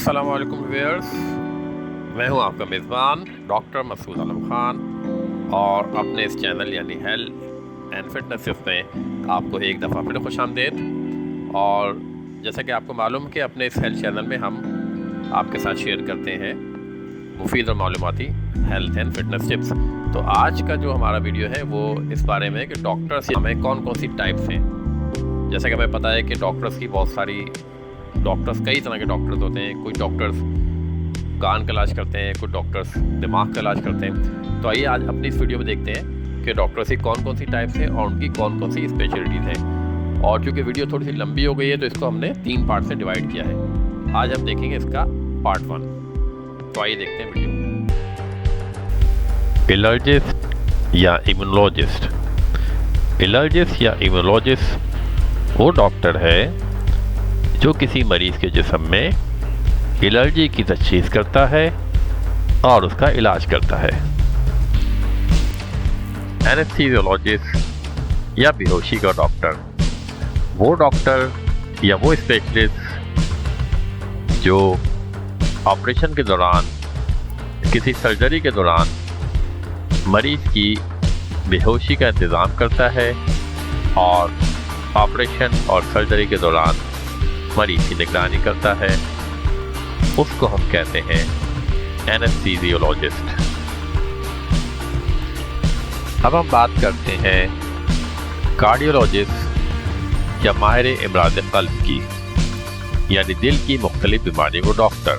अस्सलाम वालेकुम व्यूअर्स, मैं हूं आपका मेज़बान डॉक्टर मसूद आलम ख़ान और अपने इस चैनल यानी हेल्थ एंड फिटनेस टिप्स में आपको एक दफ़ा फिर खुश आमदीद। और जैसा कि आपको मालूम कि अपने इस हेल्थ चैनल में हम आपके साथ शेयर करते हैं मुफीद और मालूमाती हेल्थ एंड फिटनेस टिप्स। तो आज का जो हमारा वीडियो है वो इस बारे में कि डॉक्टर्स हमें कौन कौन सी टाइप्स हैं। जैसा कि हमें पता है कि डॉक्टर्स की बहुत सारी कई तरह के डॉक्टर्स होते हैं। कुछ डॉक्टर्स कान का इलाज करते हैं, कुछ डॉक्टर्स दिमाग का इलाज करते हैं। तो आइए आज अपनी इस वीडियो में देखते हैं कि डॉक्टर्स की कौन कौन सी टाइप्स हैं और उनकी कौन कौन सी स्पेशलिटीज़ हैं। और चूँकि वीडियो थोड़ी सी लंबी हो गई है तो इसको हमने 3 पार्ट से डिवाइड किया है। आज हम देखेंगे इसका पार्ट 1। तो आइए देखते हैं वीडियो। एलर्जिस्ट या इम्यूनोलॉजिस्ट। एलर्जिस्ट या इम्यूनोलॉजिस्ट वो डॉक्टर है जो किसी मरीज़ के जिस्म में एलर्जी की तशख़ीस करता है और उसका इलाज करता है। एनेस्थीसियोलॉजिस्ट या बेहोशी का डॉक्टर वो डॉक्टर या वो स्पेशलिस्ट जो ऑपरेशन के दौरान, किसी सर्जरी के दौरान मरीज़ की बेहोशी का इंतज़ाम करता है और ऑपरेशन और सर्जरी के दौरान मरीज़ की निगरानी करता है, उसको हम कहते हैं एनेस्थीसियोलॉजिस्ट। अब हम बात करते हैं कार्डियोलॉजिस्ट या माहिर इमराज़ क़ल्ब की, यानी दिल की मुख्तलिफ बीमारियों को डॉक्टर।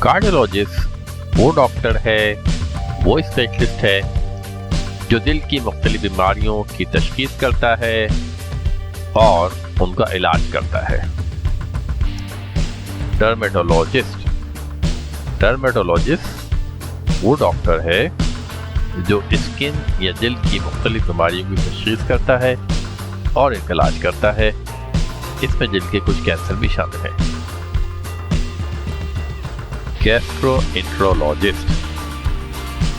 कार्डियोलॉजिस्ट वो डॉक्टर है, वो स्पेशलिस्ट है जो दिल की मुख्तलिफ बीमारियों की तशख़ीस करता है और उनका इलाज करता है। डर्मेटोलॉजिस्ट वो डॉक्टर है जो स्किन या दिल की मुख्तलिफ बीमारियों की तशख़ीस करता है और इनका इलाज करता है। इसमें दिल के कुछ कैंसर भी शामिल हैं। गैस्ट्रोएंटेरोलॉजिस्ट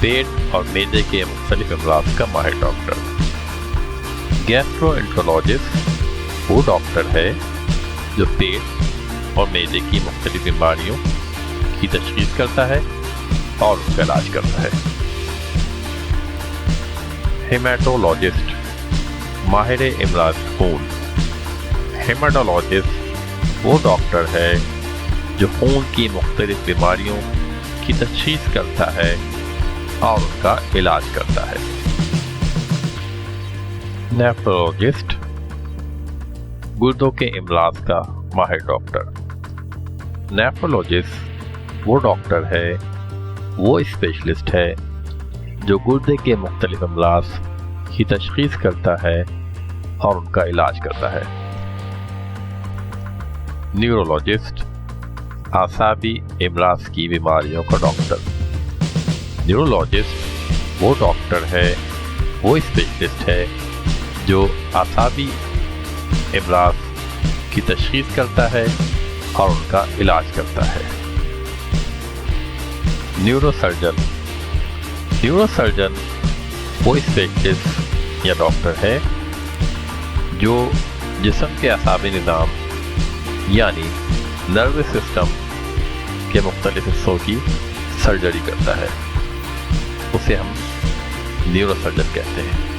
पेट और मैदे के मुख्तलिफ अमराज का माहिर डॉक्टर। गैस्ट्रोएंटेरोलॉजिस्ट वो डॉक्टर है जो पेट और मैदे की मुख्तलिफ बीमारियों की तशख़ीस करता है और उसका इलाज करता है। हेमाटोलॉजिस्ट माहिर इमराज़ खून। हेमाटोलॉजिस्ट वो डॉक्टर है जो खून की मुख्तलिफ बीमारियों की तशख़ीस करता है और उनका इलाज करता है। नेफ्रोलॉजिस्ट गुर्दों के इमराज का माहिर डॉक्टर। नेफ्रोलॉजिस्ट वो डॉक्टर है, वो स्पेशलिस्ट है जो गुर्दे के मुख्तलिफ अमराज की तशख़ीस करता है और उनका इलाज करता है। न्यूरोलॉजिस्ट आसाबी इमराज की बीमारियों का डॉक्टर। न्यूरोलॉजिस्ट वो डॉक्टर है, वो स्पेशलिस्ट है जो आसाबी इमराज की तशख़ीस करता है और उनका इलाज करता है। न्यूरोसर्जन वो स्पेशलिस्ट या डॉक्टर है जो जिस्म के असाबी निज़ाम यानी नर्वस सिस्टम के मुख्तलिफ हिस्सों की सर्जरी करता है। उसे हम न्यूरोसर्जन कहते हैं।